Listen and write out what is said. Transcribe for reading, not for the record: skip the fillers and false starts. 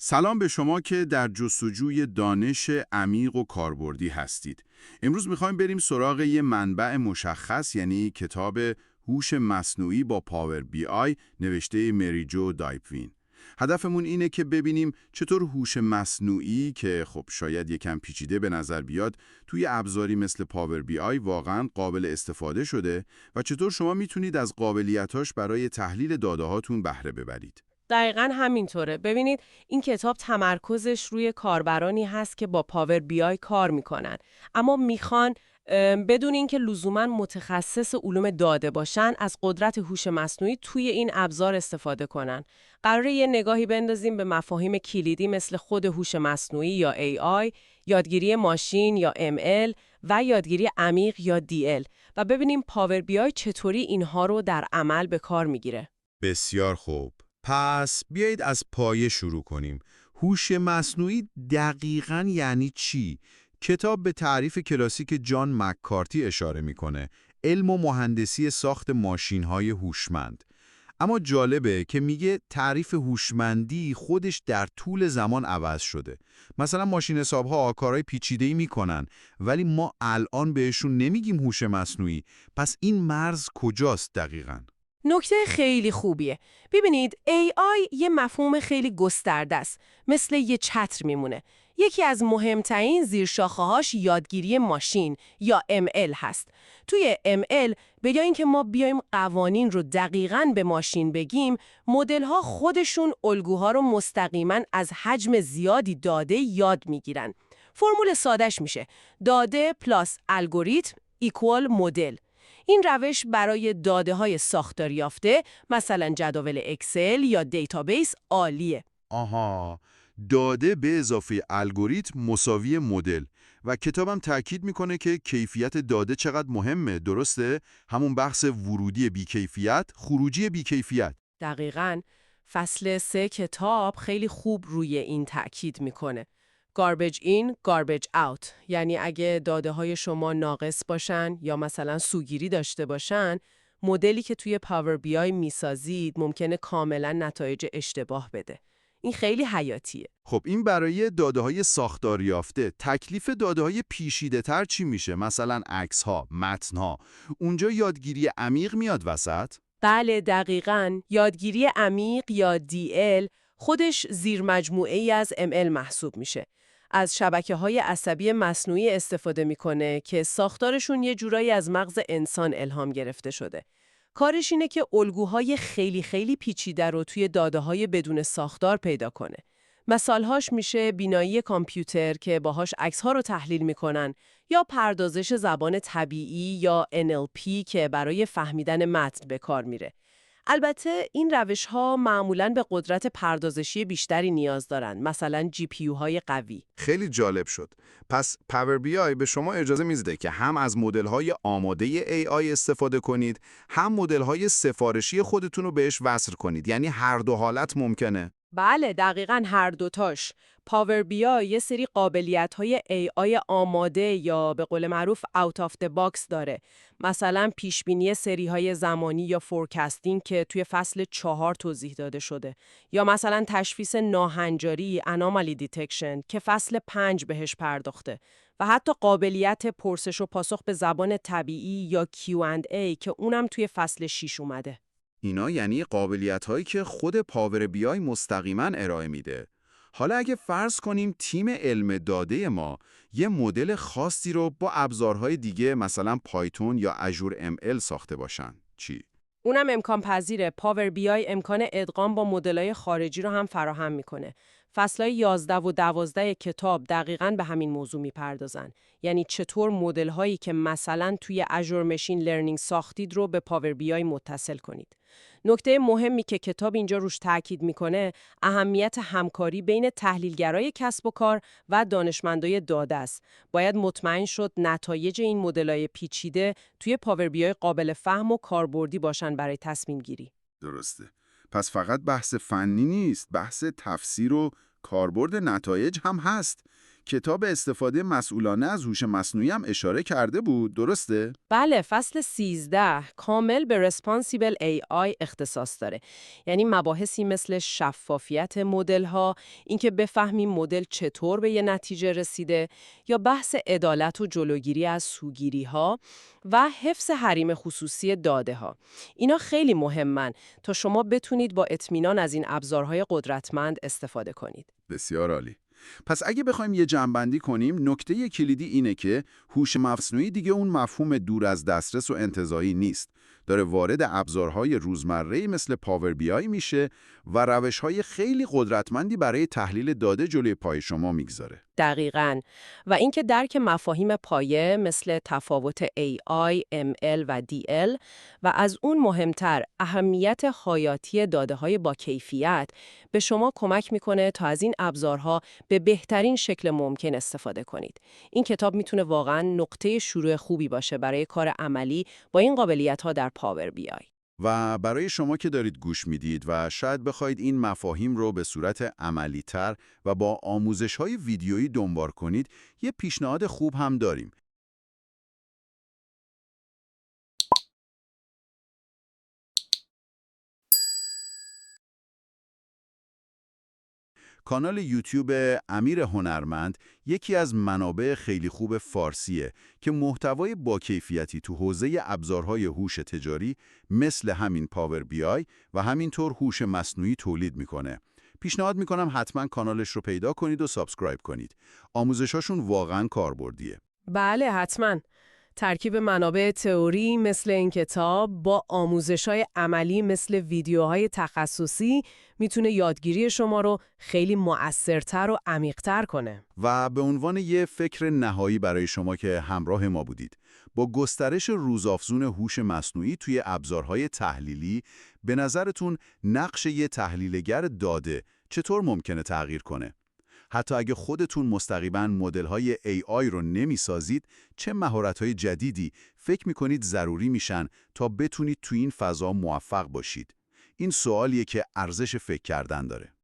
سلام به شما که در جستجوی دانش عمیق و کاربردی هستید. امروز میخوایم بریم سراغ یه منبع مشخص، یعنی کتاب هوش مصنوعی با پاور بی آی نوشته مری جو دایپوین. هدفمون اینه که ببینیم چطور هوش مصنوعی که خب شاید یکم پیچیده به نظر بیاد توی ابزاری مثل پاور بی آی واقعاً قابل استفاده شده و چطور شما میتونید از قابلیتاش برای تحلیل داده هاتون بهره ببرید. دقیقاً همینطوره. ببینید این کتاب تمرکزش روی کاربرانی هست که با پاور بی آی کار میکنن. اما میخوان بدون اینکه لزوماً متخصص علوم داده باشن از قدرت هوش مصنوعی توی این ابزار استفاده کنن. قراره یه نگاهی بندازیم به مفاهیم کلیدی مثل خود هوش مصنوعی یا AI، یادگیری ماشین یا ML و یادگیری عمیق یا DL و ببینیم پاور بی آی چطوری اینها رو در عمل به کار میگیره. بسیار خوب. پس بیایید از پایه شروع کنیم. هوش مصنوعی دقیقاً یعنی چی؟ کتاب به تعریف کلاسیک جان مککارتی اشاره میکنه. علم و مهندسی ساخت ماشین‌های هوشمند. اما جالبه که میگه تعریف هوشمندی خودش در طول زمان عوض شده. مثلا ماشین حساب‌ها کارهای پیچیده‌ای میکنن، ولی ما الان بهشون نمیگیم هوش مصنوعی. پس این مرز کجاست دقیقاً؟ نکته خیلی خوبیه. ببینید AI یه مفهوم خیلی گسترده است. مثل یه چتر میمونه. یکی از مهمترین زیرشاخه‌هاش یادگیری ماشین یا ML هست. توی ML به جای اینکه ما بیایم قوانین رو دقیقاً به ماشین بگیم، مدل‌ها خودشون الگوها رو مستقیماً از حجم زیادی داده یاد میگیرن. فرمول سادهش میشه داده پلاس الگوریتم ایکوال مدل. این روش برای داده‌های ساختار یافته مثلا جدول اکسل یا دیتابیس عالیه. آها، داده به اضافه الگوریتم مساوی مدل و کتابم تاکید میکنه که کیفیت داده چقدر مهمه، درسته؟ همون بحث ورودی بیکیفیت، خروجی بیکیفیت. دقیقاً فصل 3 کتاب خیلی خوب روی این تأکید میکنه. garbage in, garbage out. یعنی اگه داده های شما ناقص باشن یا مثلا سوگیری داشته باشن، مدلی که توی پاور بی آی میسازید ممکنه کاملا نتایج اشتباه بده. این خیلی حیاتیه. خب این برای داده های ساختار یافته. تکلیف داده های پیچیده تر چی میشه؟ مثلا عکس ها، متن ها. اونجا یادگیری عمیق میاد وسط؟ بله دقیقاً. یادگیری عمیق یا DL خودش زیر مجموعه ای از ML محسوب میشه. از شبکه‌های عصبی مصنوعی استفاده میکنه که ساختارشون یه جورایی از مغز انسان الهام گرفته شده. کارش اینه که الگوهای خیلی خیلی پیچیده رو توی داده‌های بدون ساختار پیدا کنه. مثالهاش میشه بینایی کامپیوتر که باهاش عکس‌ها رو تحلیل میکنن یا پردازش زبان طبیعی یا NLP که برای فهمیدن متن به کار میره. البته این روش‌ها معمولاً به قدرت پردازشی بیشتری نیاز دارن، مثلا GPU-های قوی. خیلی جالب شد. پس پاور بی آی به شما اجازه میده که هم از مدل‌های آماده ای آی استفاده کنید، هم مدل‌های سفارشی خودتون رو بهش وصل کنید. یعنی هر دو حالت ممکنه. بله دقیقاً هر دوتاش. پاور بی آی یه سری قابلیت‌های AI آماده یا به قول معروف out of the box داره. مثلا پیشبینی سری‌های زمانی یا فورکاستینگ که توی فصل 4 توضیح داده شده. یا مثلا تشخیص ناهنجاری anomaly detection که فصل 5 بهش پرداخته. و حتی قابلیت پرسش و پاسخ به زبان طبیعی یا Q&A که اونم توی فصل 6 اومده. اینا یعنی قابلیت‌هایی که خود پاور بی آی مستقیما ارائه میده. حالا اگه فرض کنیم تیم علم داده ما یه مدل خاصی رو با ابزارهای دیگه مثلا پایتون یا اژور ام ال ساخته باشن، چی؟ اونم امکان پذیره. پاور بی آی امکان ادغام با مدل‌های خارجی رو هم فراهم میکنه. فصلای 11 و 12 کتاب دقیقاً به همین موضوع میپردازن. یعنی چطور مدل‌هایی که مثلا توی اژور ماشین لرنینگ ساختید رو به پاور بی آی متصل کنید. نکته مهمی که کتاب اینجا روش تاکید میکنه اهمیت همکاری بین تحلیلگرای کسب و کار و دانشمندای داده است. باید مطمئن شد نتایج این مدل‌های پیچیده توی پاور بی آی قابل فهم و کاربردی باشن برای تصمیم گیری. درسته. پس فقط بحث فنی نیست، بحث تفسیر و کاربرد نتایج هم هست. کتاب استفاده مسئولانه از هوش مصنوعی هم اشاره کرده بود، درسته؟ بله، فصل 13 کامل به Responsible AI اختصاص داره. یعنی مباحثی مثل شفافیت مدل‌ها، اینکه بفهمیم مدل چطور به یه نتیجه رسیده، یا بحث عدالت و جلوگیری از سوگیری‌ها و حفظ حریم خصوصی داده‌ها. اینا خیلی مهمن تا شما بتونید با اطمینان از این ابزارهای قدرتمند استفاده کنید. بسیار عالی. پس اگه بخوایم یه جمع‌بندی کنیم، نکته کلیدی اینه که هوش مصنوعی دیگه اون مفهوم دور از دسترس و انتزاعی نیست. داره وارد ابزارهای روزمره‌ای مثل پاور بی آی میشه و روش‌های خیلی قدرتمندی برای تحلیل داده جلوی پای شما میگذاره. دقیقاً. و اینکه درک مفاهیم پایه مثل تفاوت AI، ML و DL و از اون مهمتر اهمیت حیاتی داده‌های با کیفیت به شما کمک میکنه تا از این ابزارها به بهترین شکل ممکن استفاده کنید. این کتاب میتونه واقعاً نقطه شروع خوبی باشه برای کار عملی با این قابلیت‌ها در پاور بی آی. و برای شما که دارید گوش میدید و شاید بخواید این مفاهیم رو به صورت عملی‌تر و با آموزش‌های ویدیویی دنبال کنید، یه پیشنهاد خوب هم داریم. کانال یوتیوب امیر هنرمند یکی از منابع خیلی خوب فارسیه که محتوای با کیفیتی تو حوزه ابزارهای هوش تجاری مثل همین پاور بی آی و همینطور هوش مصنوعی تولید میکنه. پیشنهاد میکنم حتما کانالش رو پیدا کنید و سابسکرایب کنید. آموزشاشون واقعا کاربردیه. بله، حتماً. ترکیب منابع تئوری مثل این کتاب با آموزش‌های عملی مثل ویدیوهای تخصصی میتونه یادگیری شما رو خیلی مؤثرتر و عمیق‌تر کنه. و به عنوان یه فکر نهایی برای شما که همراه ما بودید، با گسترش روزافزون هوش مصنوعی توی ابزارهای تحلیلی، به نظرتون نقش یه تحلیلگر داده چطور ممکنه تغییر کنه؟ حتی اگه خودتون مستقیما مدل‌های AI رو نمی‌سازید، چه مهارت‌های جدیدی فکر می‌کنید ضروری میشن تا بتونید تو این فضا موفق باشید؟ این سوالیه که ارزش فکر کردن داره.